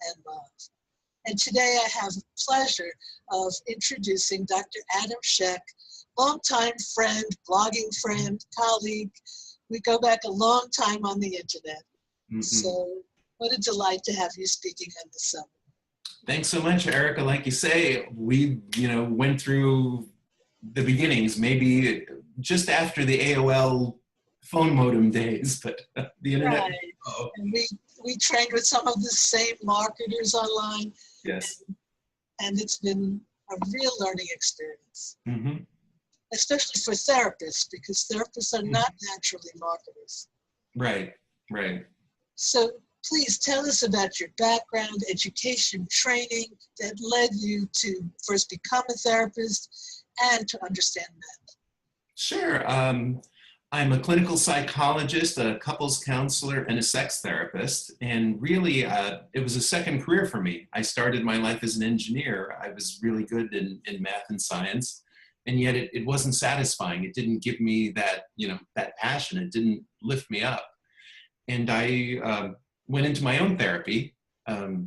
and love. And today I have the pleasure of introducing Dr. Adam Sheck, longtime friend, blogging friend, colleague. We go back a long time on the internet. Mm-hmm. So what a delight to have you speaking on the summit. Thanks so much, Erica. Like you say, we went through the beginnings, maybe just after the AOL phone modem days, but the internet. Right. Oh. And we trained with some of the same marketers online. Yes. And it's been a real learning experience, mm-hmm. especially for therapists, because therapists are not naturally marketers. Right, right. So please tell us about your background, education, training that led you to first become a therapist and to understand men. Sure. I'm a clinical psychologist, a couples counselor, and a sex therapist. And really, it was a second career for me. I started my life as an engineer. I was really good in math and science, and yet it wasn't satisfying. It didn't give me that, that passion. It didn't lift me up. And I went into my own therapy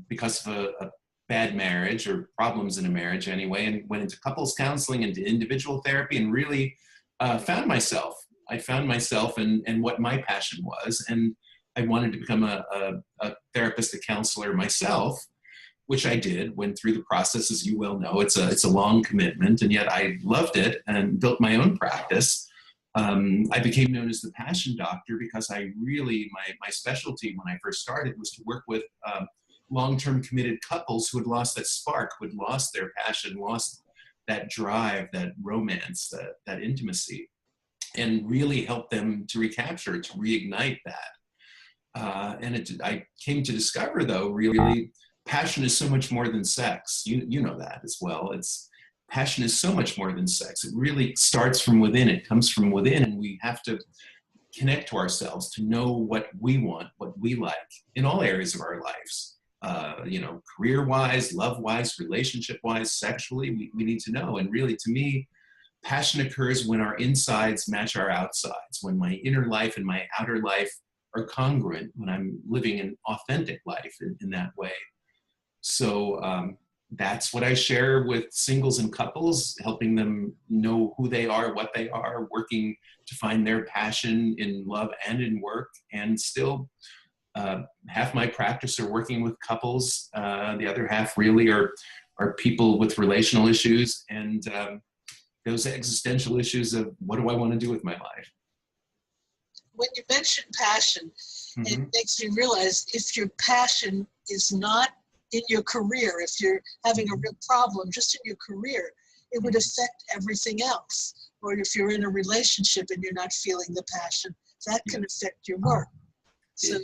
because of a bad marriage, or problems in a marriage anyway, and went into couples counseling, into individual therapy, and really found myself. I found myself and what my passion was, and I wanted to become a therapist, a counselor myself, which I did. Went through the process, as you well know. It's a long commitment, and yet I loved it and built my own practice. I became known as the passion doctor because I really, my specialty when I first started was to work with long-term committed couples who had lost that spark, who had lost their passion, lost that drive, that romance, that intimacy, and really help them to recapture, to reignite that. And I came to discover, though, really, passion is so much more than sex. You know that as well. Passion is so much more than sex. It really starts from within. It comes from within, and we have to connect to ourselves to know what we want, what we like in all areas of our lives. Career-wise, love-wise, relationship-wise, sexually, we need to know. And really, to me, passion occurs when our insides match our outsides, when my inner life and my outer life are congruent, when I'm living an authentic life in that way. So that's what I share with singles and couples, helping them know who they are, what they are, working to find their passion in love and in work, and still half my practice are working with couples. The other half really are people with relational issues and those existential issues of what do I want to do with my life? When you mention passion, mm-hmm. it makes me realize if your passion is not in your career, if you're having a real problem just in your career, it would affect everything else. Or if you're in a relationship and you're not feeling the passion, that can affect your work. So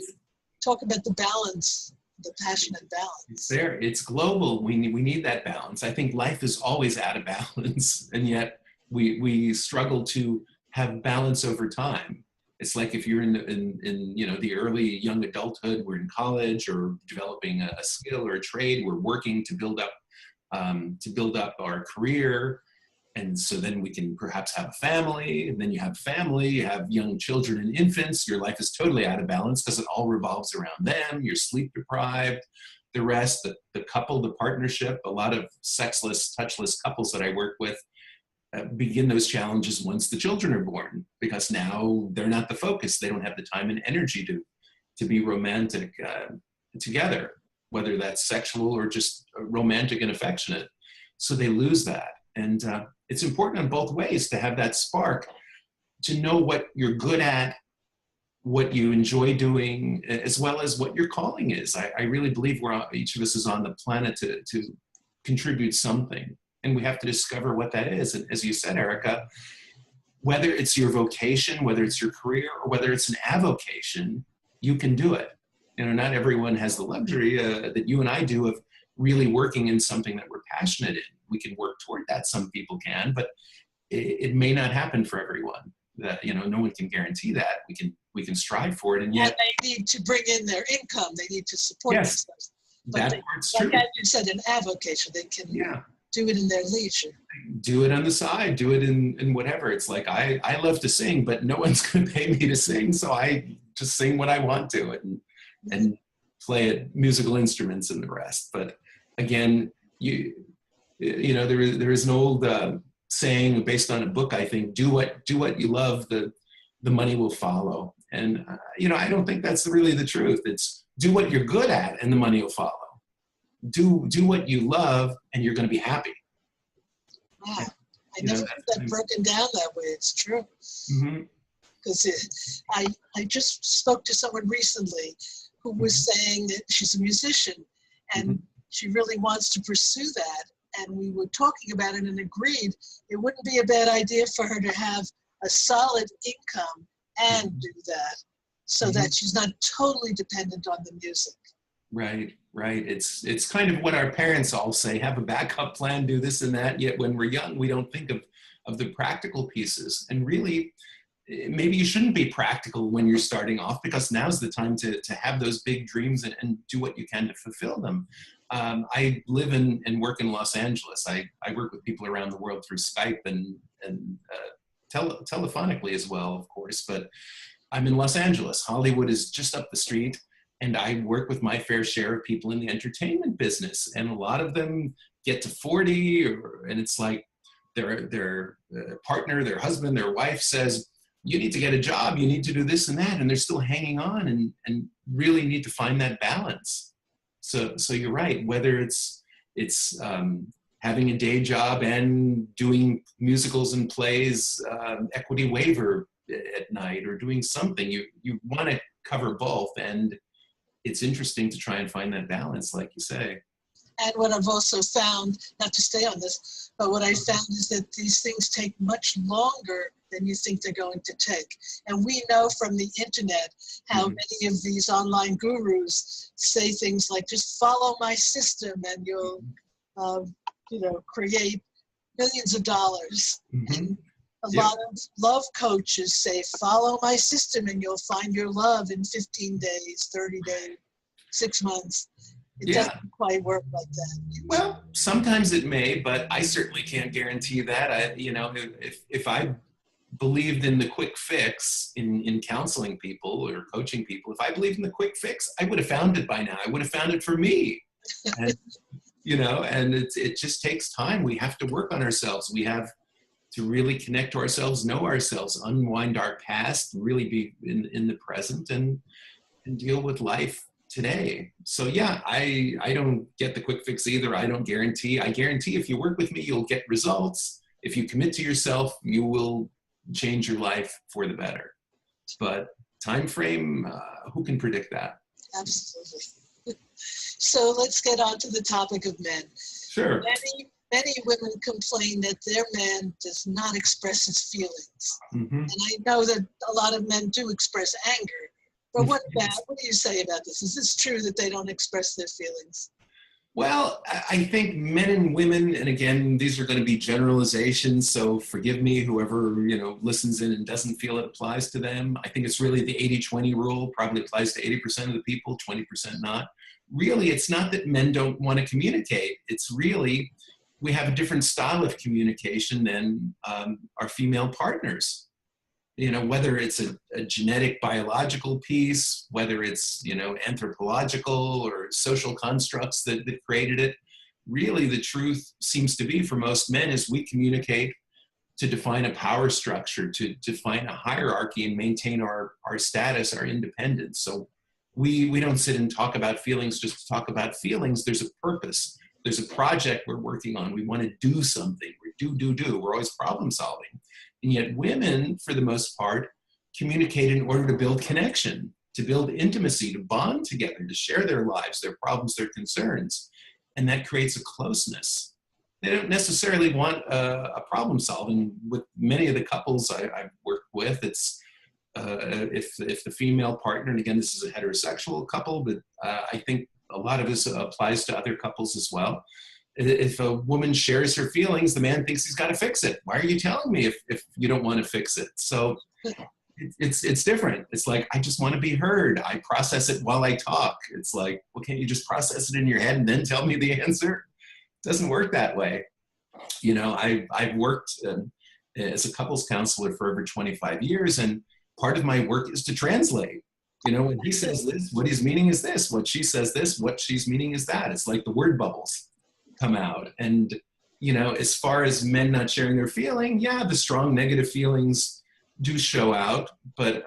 talk about the balance, the passion and balance. It's there. It's global. We need that balance. I think life is always out of balance, and yet we struggle to have balance over time. It's like if you're in the early young adulthood, we're in college or developing a skill or a trade, we're working to build up our career. And so then we can perhaps have a family, and then you have family, you have young children and infants. Your life is totally out of balance because it all revolves around them. You're sleep deprived, the rest, the couple, the partnership. A lot of sexless, touchless couples that I work with begin those challenges once the children are born, because now they're not the focus. They don't have the time and energy to be romantic together, whether that's sexual or just romantic and affectionate. So they lose that. And it's important in both ways to have that spark, to know what you're good at, what you enjoy doing, as well as what your calling is. I really believe each of us is on the planet to contribute something. And we have to discover what that is. And as you said, Erica, whether it's your vocation, whether it's your career, or whether it's an avocation, you can do it. Not everyone has the luxury that you and I do of really working in something that we're passionate in. We can work toward that. Some people can, but it may not happen for everyone. That no one can guarantee that. We can strive for it, and yet they need to bring in their income. They need to support themselves. But that part's true. Like you said, an avocation, they can do it in their leisure. Do it on the side. Do it in whatever. It's like I love to sing, but no one's going to pay me to sing, so I just sing what I want to, and play at musical instruments and the rest. But again, there is an old saying based on a book, I think, do what you love, the money will follow. And I don't think that's really the truth. It's do what you're good at and the money will follow. Do what you love and you're going to be happy. Wow. I never heard that broken down that way. It's true. Because I just spoke to someone recently who was saying that she's a musician and she really wants to pursue that. And we were talking about it and agreed it wouldn't be a bad idea for her to have a solid income and do that so that she's not totally dependent on the music. Right. It's kind of what our parents all say, have a backup plan, do this and that. Yet when we're young, we don't think of the practical pieces. And really, maybe you shouldn't be practical when you're starting off, because now's the time to have those big dreams and do what you can to fulfill them. I live and work in Los Angeles. I work with people around the world through Skype and telephonically as well, of course. But I'm in Los Angeles. Hollywood is just up the street. And I work with my fair share of people in the entertainment business. And a lot of them get to 40 and it's like their partner, their husband, their wife says, you need to get a job, you need to do this and that. And they're still hanging on and really need to find that balance. So you're right, whether it's having a day job and doing musicals and plays, equity waiver at night, or doing something, you want to cover both. And it's interesting to try and find that balance, like you say. And what I've also found, not to stay on this, but what I found is that these things take much longer than you think they're going to take. And we know from the internet how many of these online gurus say things like, just follow my system and you'll, create millions of dollars. And a lot of love coaches say, follow my system and you'll find your love in 15 days, 30 days, 6 months. It doesn't quite work like that. Well, sometimes it may, but I certainly can't guarantee that. If I believed in the quick fix in counseling people or coaching people, if I believed in the quick fix, I would have found it by now. I would have found it for me. And, and it just takes time. We have to work on ourselves. We have to really connect to ourselves, know ourselves, unwind our past, really be in the present and deal with life today. So I don't get the quick fix either. I guarantee if you work with me, you'll get results. If you commit to yourself, you will change your life for the better. But time frame, who can predict that? Absolutely. So let's get on to the topic of men. Sure. Many women complain that their man does not express his feelings. And I know that a lot of men do express anger. But what do you say about this? Is this true that they don't express their feelings? Well, I think men and women, and again, these are going to be generalizations, so forgive me, whoever, listens in and doesn't feel it applies to them. I think it's really the 80-20 rule, probably applies to 80% of the people, 20% not. Really, it's not that men don't want to communicate. It's really, we have a different style of communication than our female partners. Whether it's a genetic, biological piece, whether it's, anthropological or social constructs that created it, really the truth seems to be for most men is we communicate to define a power structure, to define a hierarchy and maintain our status, our independence. So we don't sit and talk about feelings just to talk about feelings. There's a purpose. There's a project we're working on. We want to do something. We do. We're always problem solving. And yet women, for the most part, communicate in order to build connection, to build intimacy, to bond together, to share their lives, their problems, their concerns. And that creates a closeness. They don't necessarily want a problem solving. With many of the couples I've worked with, it's if the female partner, and again, this is a heterosexual couple, but I think a lot of this applies to other couples as well. If a woman shares her feelings, the man thinks he's got to fix it. Why are you telling me if you don't want to fix it? So it's different. It's like, I just want to be heard. I process it while I talk. It's like, well, can't you just process it in your head and then tell me the answer? It doesn't work that way. I've worked as a couples counselor for over 25 years, and part of my work is to translate. You know, when he says this, what he's meaning is this. What she says this, what she's meaning is that. It's like the word bubbles come out. And, you know, as far as men not sharing their feeling, yeah, the strong negative feelings do show out, but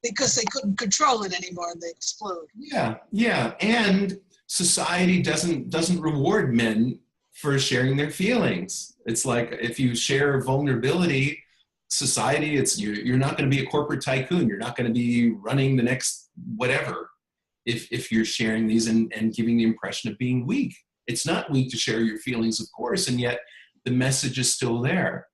because they couldn't control it anymore and they explode. Yeah. And society doesn't reward men for sharing their feelings. It's like if you share vulnerability, society, you're not going to be a corporate tycoon. You're not going to be running the next whatever if you're sharing these and giving the impression of being weak. It's not weak to share your feelings, of course, and yet the message is still there.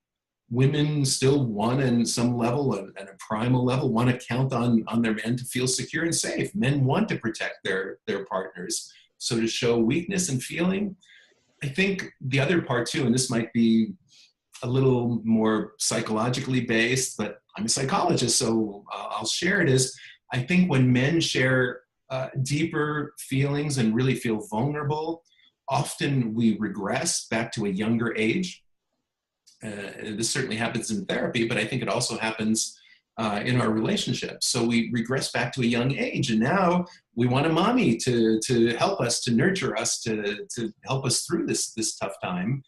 Women still want, in some level, at a primal level, want to count on their men to feel secure and safe. Men want to protect their partners. So to show weakness and feeling, I think the other part too, and this might be a little more psychologically based, but I'm a psychologist, so I'll share it, is I think when men share deeper feelings and really feel vulnerable, often we regress back to a younger age. This certainly happens in therapy, but I think it also happens in our relationships. So we regress back to a young age, and now we want a mommy to help us, to nurture us, to help us through this tough time.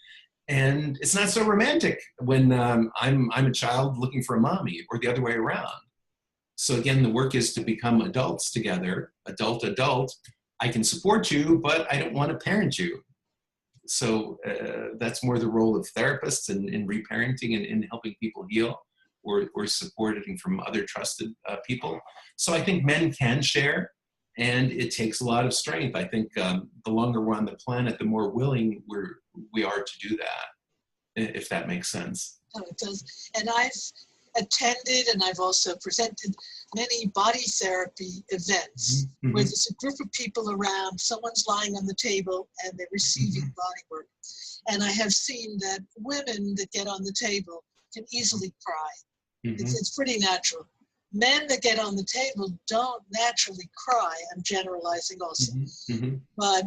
And it's not so romantic when I'm a child looking for a mommy, or the other way around. So again, the work is to become adults together, adult. I can support you, but I don't want to parent you. So that's more the role of therapists in reparenting and in helping people heal, or supporting from other trusted people. So I think men can share, and it takes a lot of strength. I think the longer we're on the planet, the more willing we are to do that, if that makes sense. No, it does. And I've attended and I've also presented many body therapy events where there's a group of people around, someone's lying on the table and they're receiving body work. And I have seen that women that get on the table can easily cry. It's pretty natural. Men that get on the table don't naturally cry. I'm generalizing also. But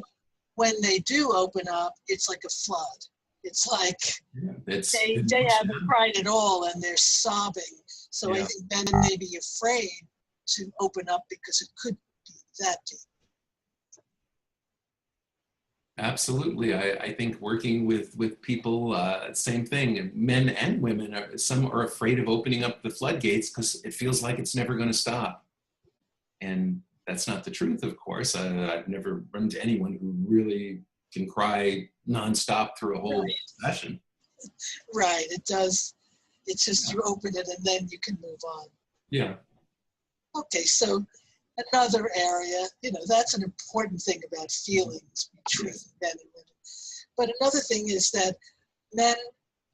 when they do open up, it's like a flood. It's like they haven't cried at all and they're sobbing. So I think men may be afraid to open up because it could be that deep. Absolutely. I think working with people, same thing. Men and women, some are afraid of opening up the floodgates because it feels like it's never going to stop. And that's not the truth, of course. I've never run into anyone who really can cry nonstop through a whole session. Right, it does. It's just you open it and then you can move on. Yeah. Okay, so another area, that's an important thing about feelings between men and women. But another thing is that men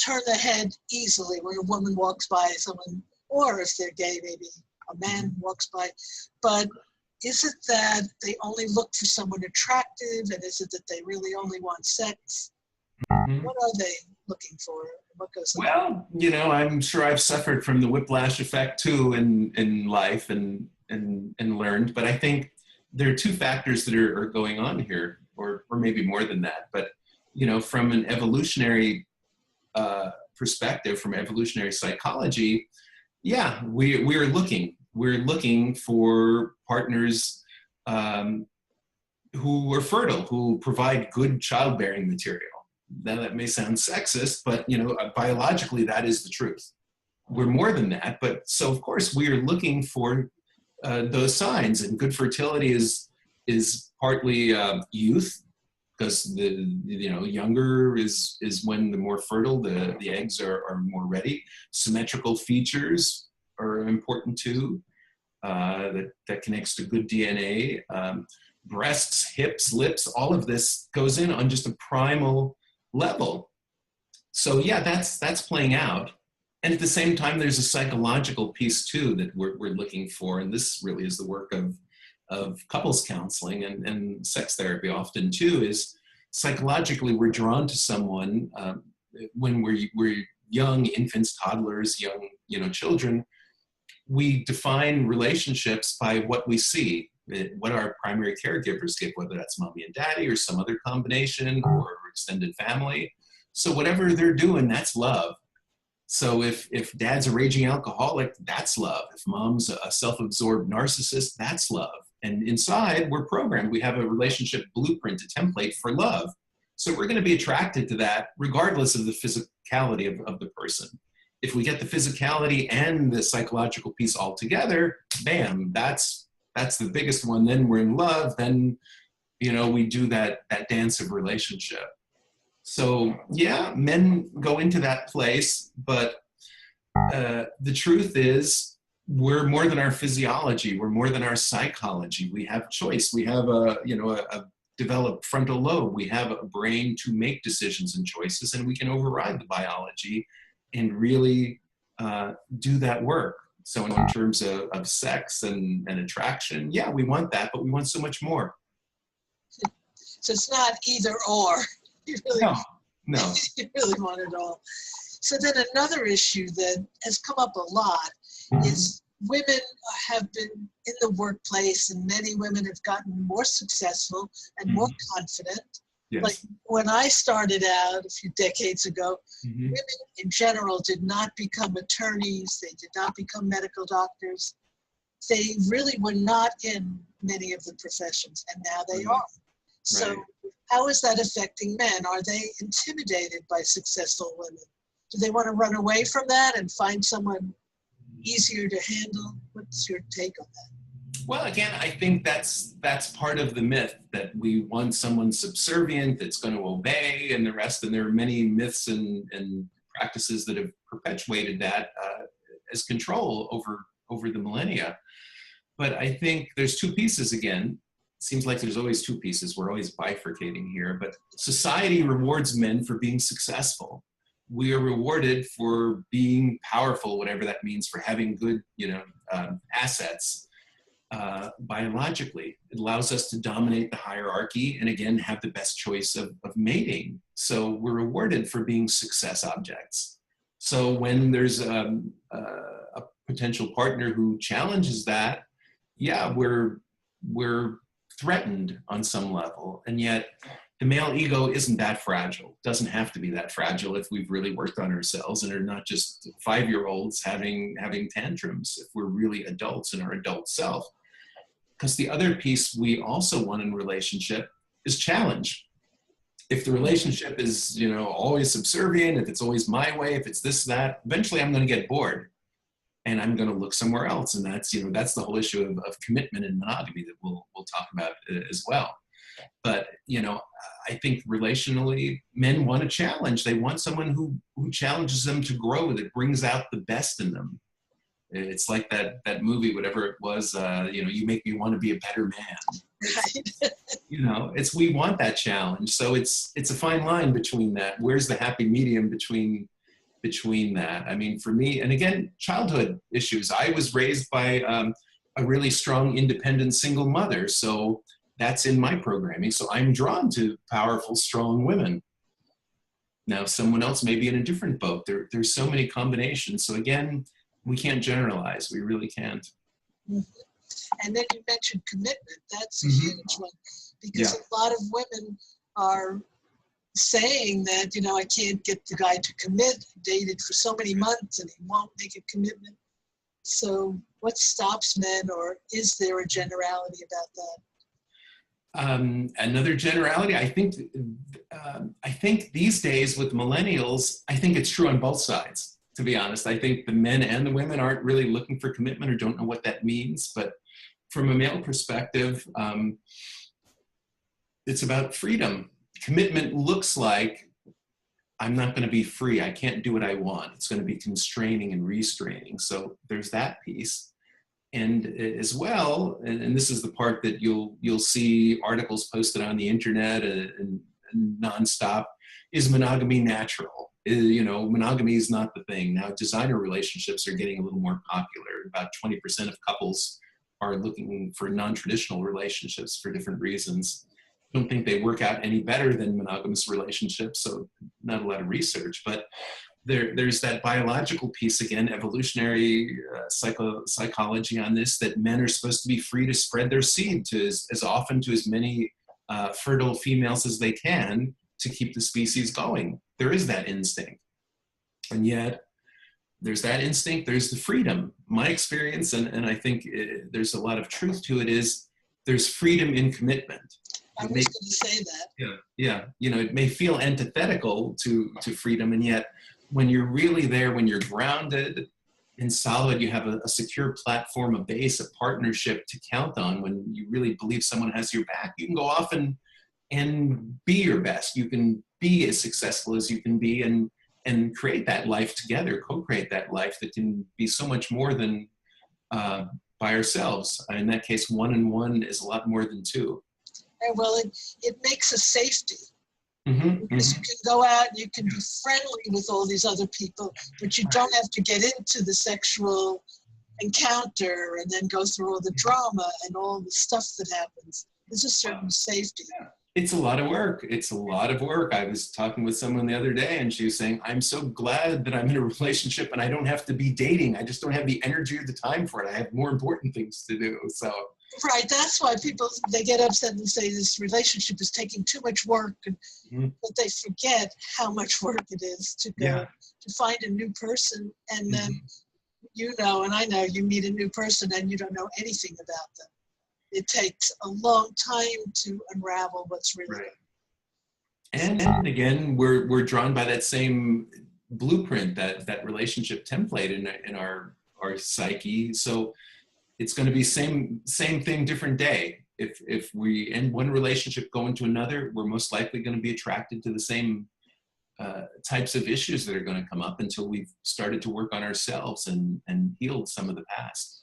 turn their head easily when a woman walks by, someone, or if they're gay, maybe a man walks by. But is it that they only look for someone attractive, and is it that they really only want sex? What are they looking for? What goes on? Well, I'm sure I've suffered from the whiplash effect too in life and learned, but I think there are two factors that are going on here, or maybe more than that. But, from an evolutionary perspective, from evolutionary psychology, we're looking for partners who are fertile, who provide good childbearing material. Now that may sound sexist, but biologically that is the truth. We're more than that, but so of course we are looking for those signs, and good fertility is partly youth, because the younger is when the more fertile the eggs are more ready. Symmetrical features are important too. That connects to good DNA. Breasts, hips, lips, all of this goes in on just a primal level. So that's playing out. And at the same time, there's a psychological piece too that we're looking for, and this really is the work of couples counseling and sex therapy often too, is psychologically we're drawn to someone when we're young infants, toddlers, young children. We define relationships by what we see, what our primary caregivers give, whether that's mommy and daddy or some other combination or extended family. So whatever they're doing, that's love. So if dad's a raging alcoholic, that's love. If mom's a self-absorbed narcissist, that's love. And inside, we're programmed. We have a relationship blueprint, a template for love. So we're going to be attracted to that regardless of the physicality of the person. If we get the physicality and the psychological piece all together, bam, that's the biggest one. Then we're in love. Then, we do that dance of relationship. So yeah, men go into that place, but the truth is we're more than our physiology. We're more than our psychology. We have choice. We have a developed frontal lobe. We have a brain to make decisions and choices, and we can override the biology and really do that work. So in terms of sex and attraction, yeah, we want that, but we want so much more. So it's not either or. You really, no. You really want it all. So then another issue that has come up a lot is women have been in the workplace, and many women have gotten more successful and more confident. Yes. Like when I started out a few decades ago, women in general did not become attorneys. They did not become medical doctors. They really were not in many of the professions, and now they are. So how is that affecting men? Are they intimidated by successful women? Do they want to run away from that and find someone easier to handle? What's your take on that? Well, again, I think that's part of the myth that we want someone subservient that's going to obey and the rest. And there are many myths and practices that have perpetuated that as control over the millennia. But I think there's two pieces again. It seems like there's always two pieces. We're always bifurcating here. But society rewards men for being successful. We are rewarded for being powerful, whatever that means, for having good, assets. Biologically, it allows us to dominate the hierarchy and again have the best choice of mating. So we're rewarded for being success objects. So when there's a potential partner who challenges that, yeah, we're threatened on some level, and yet the male ego isn't that fragile. Doesn't have to be that fragile if we've really worked on ourselves and are not just 5-year-olds having tantrums. If we're really adults in our adult self. Because the other piece we also want in relationship is challenge. If the relationship is, always subservient, if it's always my way, if it's this, that, eventually I'm going to get bored and I'm going to look somewhere else. And that's, that's the whole issue of commitment and monogamy that we'll talk about as well. But, I think relationally, men want a challenge. They want someone who challenges them to grow, that brings out the best in them. It's like that movie, whatever it was, you make me want to be a better man. Right. We want that challenge. So it's a fine line between that. Where's the happy medium between that? I mean, for me, and again, childhood issues. I was raised by a really strong, independent single mother. So that's in my programming. So I'm drawn to powerful, strong women. Now, someone else may be in a different boat. There's so many combinations. So again, we can't generalize. We really can't. Mm-hmm. And then you mentioned commitment. That's a huge one. Because a lot of women are saying that, I can't get the guy to commit. Dated for so many months and he won't make a commitment. So what stops men, or is there a generality about that? Another generality, I think these days with millennials, I think it's true on both sides. To be honest, I think the men and the women aren't really looking for commitment or don't know what that means. But from a male perspective, it's about freedom. Commitment looks like I'm not going to be free. I can't do what I want. It's going to be constraining and restraining. So there's that piece. And as well, and this is the part that you'll see articles posted on the internet and nonstop, is monogamy natural? Monogamy is not the thing. Now, designer relationships are getting a little more popular. About 20% of couples are looking for non-traditional relationships for different reasons. I don't think they work out any better than monogamous relationships, so not a lot of research. But there's that biological piece, again, evolutionary psychology on this, that men are supposed to be free to spread their seed to as often to as many fertile females as they can to keep the species going. There is that instinct. And yet there's that instinct, there's the freedom. My experience, and I think there's a lot of truth to it, is there's freedom in commitment. I was going to say that. Yeah, yeah. You know, it may feel antithetical to freedom, and yet when you're really there, when you're grounded and solid, you have a secure platform, a base, a partnership to count on. When you really believe someone has your back, you can go off and be your best. You can be as successful as you can be, and create that life together, co-create that life that can be so much more than by ourselves. In that case, 1 and 1 is a lot more than 2. Well, it makes a safety. Mm-hmm, because you can go out and you can be friendly with all these other people, but you don't have to get into the sexual encounter and then go through all the drama and all the stuff that happens. There's a certain safety. It's a lot of work. It's a lot of work. I was talking with someone the other day, and she was saying, I'm so glad that I'm in a relationship and I don't have to be dating. I just don't have the energy or the time for it. I have more important things to do. So. Right, that's why people, they get upset and say this relationship is taking too much work, but they forget how much work it is to go to find a new person, and then you know, and I know, you meet a new person and you don't know anything about them. It takes a long time to unravel what's really right. And again, we're drawn by that same blueprint, that relationship template in our psyche. So it's going to be same thing, different day. If we end one relationship, go into another, we're most likely going to be attracted to the same types of issues that are going to come up until we've started to work on ourselves and healed some of the past.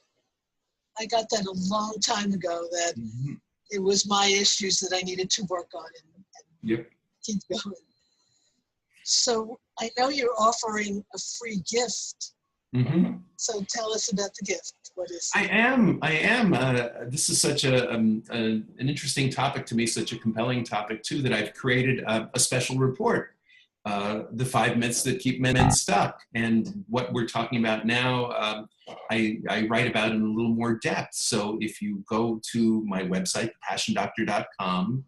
I got that a long time ago, that it was my issues that I needed to work on and keep going. So I know you're offering a free gift. So tell us about the gift. What is it? I am. This is such an interesting topic to me, such a compelling topic too, that I've created a special report, the 5 myths that keep men stuck. And what we're talking about now, I write about in a little more depth. So if you go to my website, thepassiondoctor.com,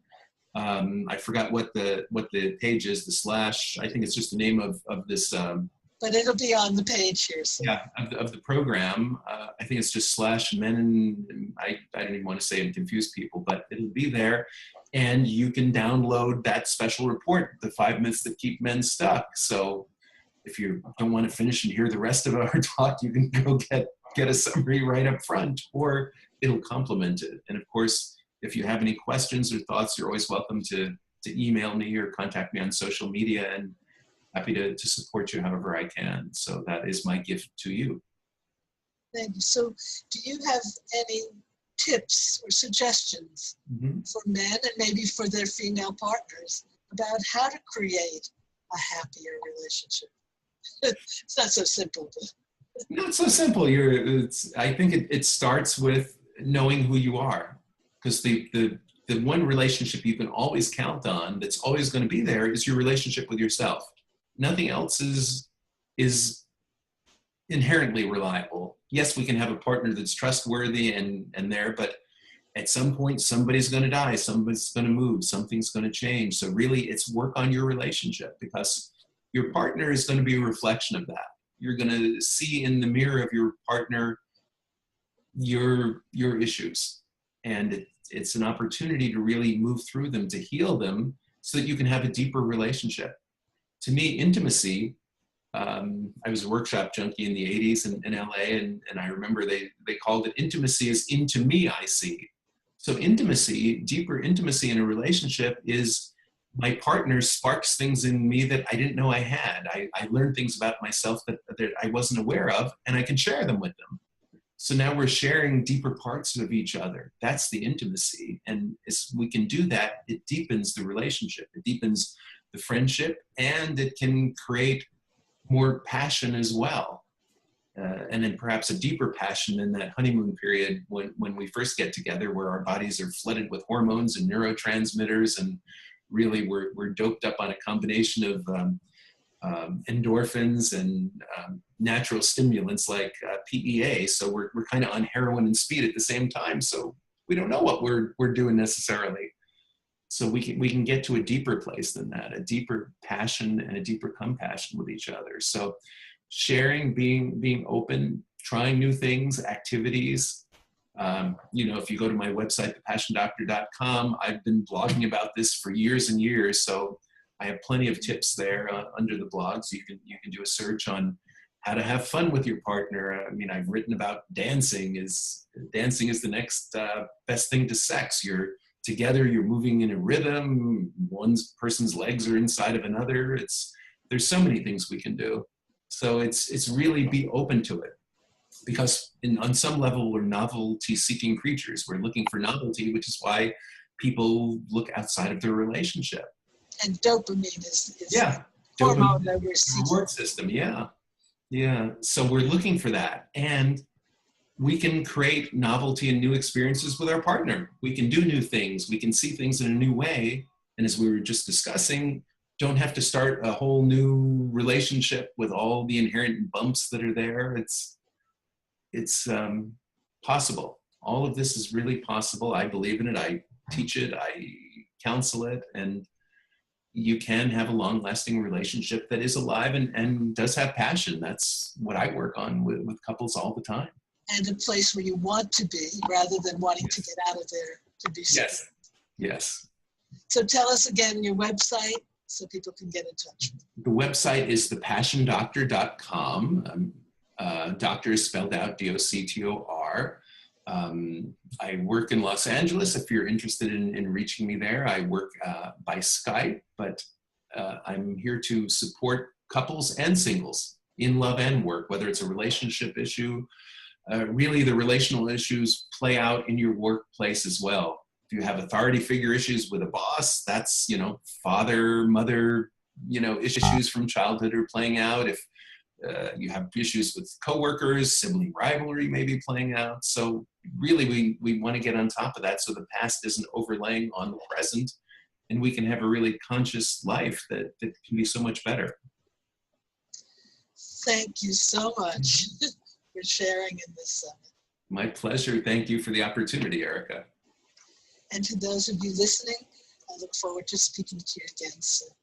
I forgot what the page is, the slash, I think it's just the name of this. But it'll be on the page here. So. Yeah, of the program. I think it's just /men, and I don't even want to say and confuse people, but it'll be there. And you can download that special report, the 5 myths that keep men stuck. So if you don't want to finish and hear the rest of our talk, you can go get a summary right up front, or it'll complement it. And of course, if you have any questions or thoughts, you're always welcome to email me or contact me on social media, and happy to support you however I can. So that is my gift to you. Thank you. So do you have any tips or suggestions for men and maybe for their female partners about how to create a happier relationship? It's not so simple. But. Not so simple. I think it starts with knowing who you are, because the one relationship you can always count on that's always going to be there is your relationship with yourself. Nothing else is inherently reliable. Yes, we can have a partner that's trustworthy and there, but at some point somebody's going to die, somebody's going to move, something's going to change. So really it's work on your relationship, because your partner is going to be a reflection of that. You're going to see in the mirror of your partner your issues, and it's an opportunity to really move through them, to heal them, so that you can have a deeper relationship. To me, intimacy, I was a workshop junkie in the 80s in LA, and I remember they called it intimacy is into me, I see. So intimacy, deeper intimacy in a relationship, is my partner sparks things in me that I didn't know I had. I learned things about myself that I wasn't aware of, and I can share them with them. So now we're sharing deeper parts of each other. That's the intimacy. And as we can do that, it deepens the relationship. It deepens the friendship, and it can create more passion as well. And then perhaps a deeper passion in that honeymoon period when we first get together, where our bodies are flooded with hormones and neurotransmitters, and really we're doped up on a combination of endorphins and natural stimulants like PEA. So we're kind of on heroin and speed at the same time. So we don't know what we're doing necessarily. So we can get to a deeper place than that, a deeper passion and a deeper compassion with each other. So sharing, being open, trying new things, activities. If you go to my website, thepassiondoctor.com, I've been blogging about this for years and years. So I have plenty of tips there under the blog. So you can do a search on how to have fun with your partner. I mean, I've written about dancing is the next best thing to sex. You're together, you're moving in a rhythm. One person's legs are inside of another. There's so many things we can do. So it's really be open to it, because on some level we're novelty-seeking creatures. We're looking for novelty, which is why people look outside of their relationship. And dopamine is yeah, hormone that we're seeking. Reward system. Yeah. So we're looking for that, and we can create novelty and new experiences with our partner. We can do new things. We can see things in a new way. And as we were just discussing, don't have to start a whole new relationship with all the inherent bumps that are there. It's possible. All of this is really possible. I believe in it. I teach it. I counsel it. And you can have a long-lasting relationship that is alive and does have passion. That's what I work on with couples all the time. And a place where you want to be rather than wanting to get out of there to be safe. Yes. So tell us again your website so people can get in touch. The website is thepassiondoctor.com. Doctor is spelled out DOCTOR. I work in Los Angeles. If you're interested in reaching me there, I work by Skype, but I'm here to support couples and singles in love and work, whether it's a relationship issue. Really, the relational issues play out in your workplace as well. If you have authority figure issues with a boss, that's, father, mother, issues from childhood are playing out. If you have issues with coworkers, sibling rivalry may be playing out. So really, we want to get on top of that so the past isn't overlaying on the present, and we can have a really conscious life that can be so much better. Thank you so much for sharing in this summit. My pleasure. Thank you for the opportunity, Erica. And to those of you listening, I look forward to speaking to you again soon.